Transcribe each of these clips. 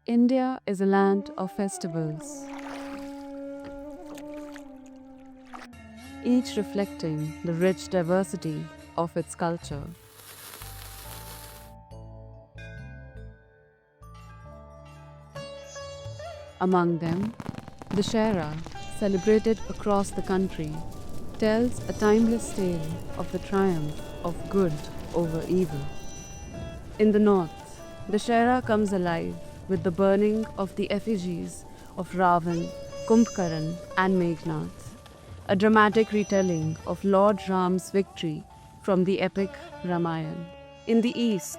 India is a land of festivals, each reflecting the rich diversity of its culture. Among them, Dussehra, celebrated across the country, tells a timeless tale of the triumph of good over evil. In the north, Dussehra comes alive with the burning of the effigies of Ravan, Kumbhkaran, and Meghnad, a dramatic retelling of Lord Ram's victory from the epic Ramayana. In the east,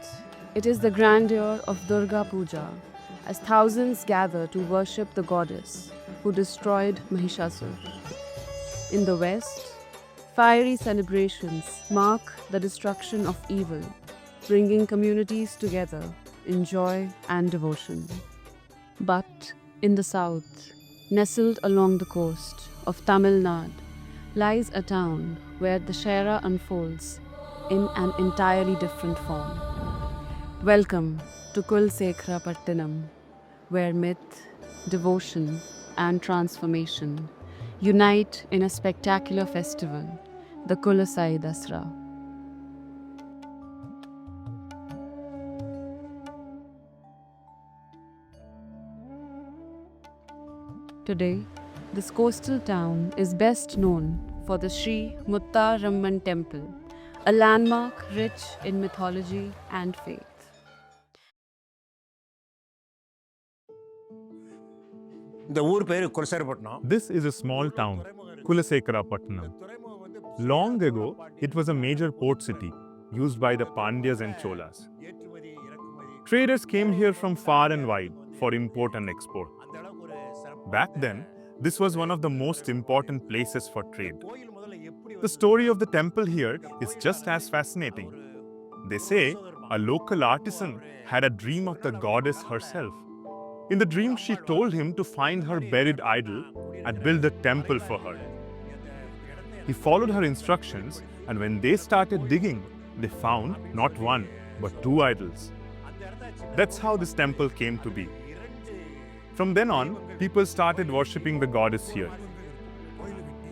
it is the grandeur of Durga Puja, as thousands gather to worship the goddess who destroyed Mahishasur. In the west, fiery celebrations mark the destruction of evil, bringing communities together in joy and devotion. But in the south, nestled along the coast of Tamil Nadu, lies a town where Dussehra unfolds in an entirely different form. Welcome to Kulsekharapattinam, where myth, devotion, and transformation unite in a spectacular festival, the Kulasai Dasra. Today, this coastal town is best known for the Sri Muttaramman temple, a landmark rich in mythology and faith. This is a small town, Kulasekarapatnam. Long ago, it was a major port city used by the Pandyas and Cholas. Traders came here from far and wide for import and export. Back then, this was one of the most important places for trade. The story of the temple here is just as fascinating. They say a local artisan had a dream of the goddess herself. In the dream, she told him to find her buried idol and build a temple for her. He followed her instructions, and when they started digging, they found not one, but two idols. That's how this temple came to be. From then on, people started worshipping the goddess here,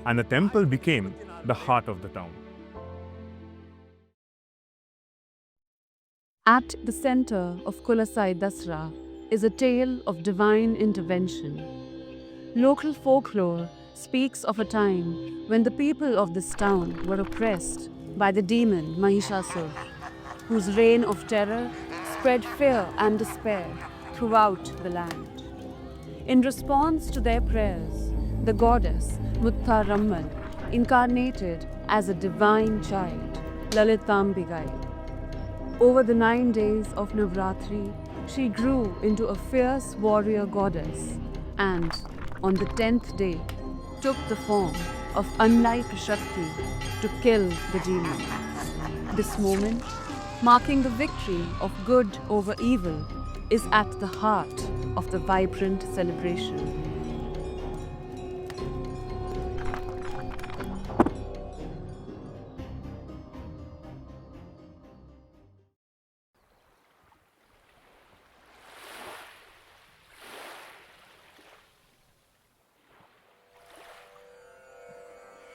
and the temple became the heart of the town. At the center of Kulasai Dasra is a tale of divine intervention. Local folklore speaks of a time when the people of this town were oppressed by the demon Mahishasur, whose reign of terror spread fear and despair throughout the land. In response to their prayers, the goddess Muttaramman incarnated as a divine child, Lalitambigai. Over the 9 days of Navratri, she grew into a fierce warrior goddess and, on the 10th day, took the form of Anlai Shakti to kill the demon. This moment, marking the victory of good over evil, is at the heart of the vibrant celebration.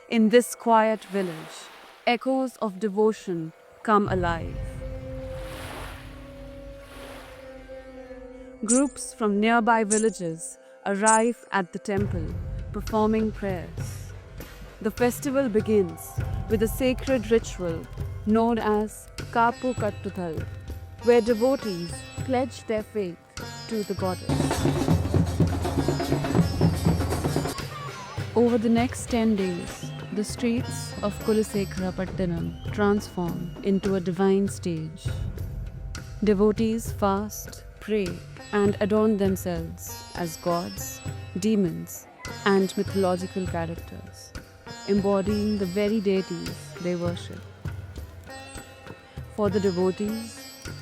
In this quiet village, echoes of devotion come alive. Groups from nearby villages arrive at the temple, performing prayers. The festival begins with a sacred ritual known as Kapu Kattuthal, where devotees pledge their faith to the goddess. Over the next 10 days, the streets of Kulasekharapattinam transform into a divine stage. Devotees fast, pray, and adorn themselves as gods, demons, and mythological characters, embodying the very deities they worship. For the devotees,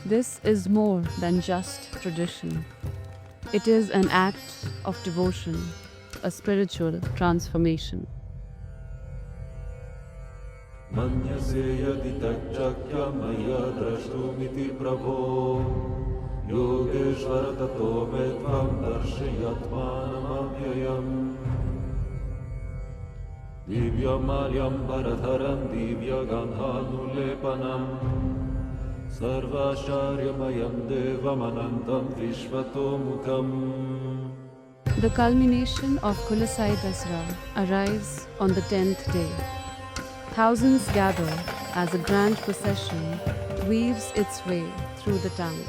this is more than just tradition. It is an act of devotion, a spiritual transformation. मन्यसे यदि तच्चक्य मया द्रष्टुमिति प्रभो योगेश्वर ततो मे त्वं दर्शयत्मानमव्ययम् दिव्यमाल्यम्बरधरं दिव्यगन्धानुलेपनम् सर्वाचार्यमयं देवमनन्तं विश्वतोमुखम्. The culmination of Kulasai Dasra arrives on the 10th day. Thousands gather as a grand procession weaves its way through the town.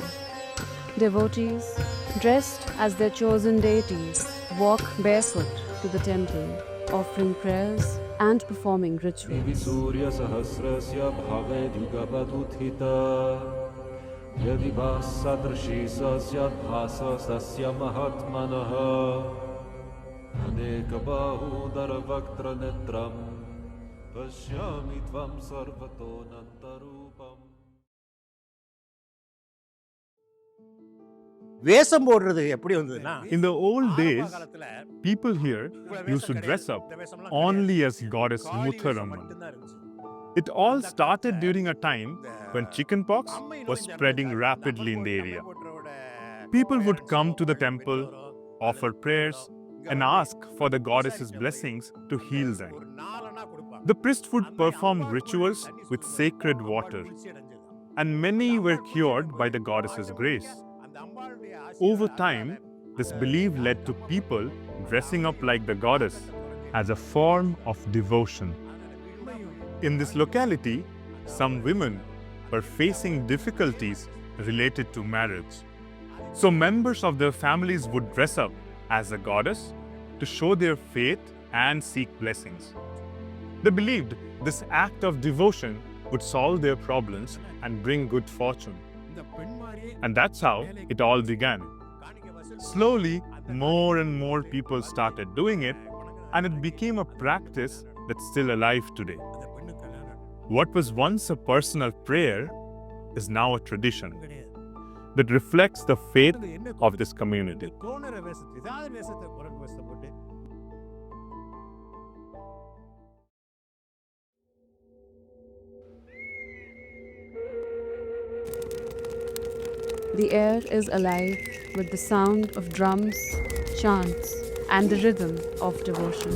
Devotees, dressed as their chosen deities, walk barefoot to the temple, offering prayers and performing दिवि rituals. सूर्यसहस्रस्य भवेद्युगपदुत्थिता यदि भासदृशी स स्यात् भासस्तस्य महात्मनः अनेकबाहूदरवक्त्रनेत्रम् पश्यामि त्वं सर्वतोऽनन्तरूपम्. வேஷம் போடுறது எப்படி வந்ததுன்னா In the old days, காலத்துல people here used to dress up only as goddess Mutharamman. It all started during a time when chickenpox was spreading rapidly in the area. People would come to the temple, offer prayers, and ask for the goddess's blessings to heal them. The priest would perform rituals with sacred water, and many were cured by the goddess's grace. Over time, this belief led to people dressing up like the goddess as a form of devotion. In this locality, some women were facing difficulties related to marriage. So members of their families would dress up as a goddess to show their faith and seek blessings. They believed this act of devotion would solve their problems and bring good fortune. And that's how it all began. Slowly, more and more people started doing it, and it became a practice that's still alive today. What was once a personal prayer is now a tradition that reflects the faith of this community. The air is alive with the sound of drums, chants, and the rhythm of devotion.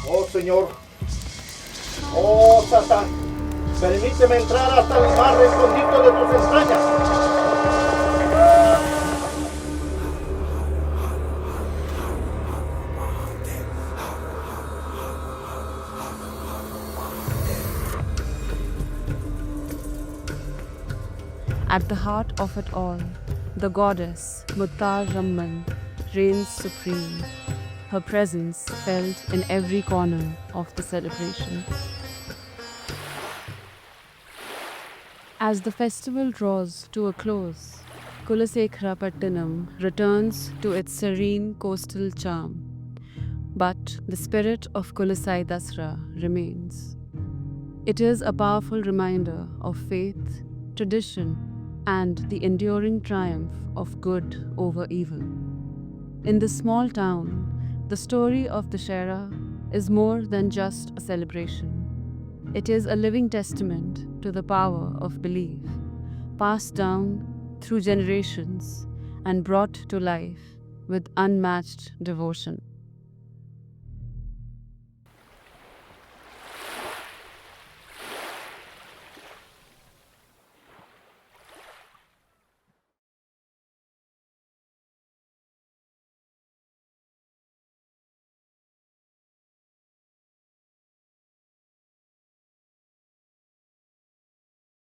Oh Señor, oh Satán, permíteme entrar hasta el más recóndito de tus entrañas. At the heart of it all, the goddess Mutharamman reigns supreme, her presence felt in every corner of the celebration. As the festival draws to a close, Kulasekharapattinam returns to its serene coastal charm. But the spirit of Kulasai Dasra remains. It is a powerful reminder of faith, tradition, and the enduring triumph of good over evil. In this small town, the story of Dussehra is more than just a celebration. It is a living testament to the power of belief, passed down through generations and brought to life with unmatched devotion.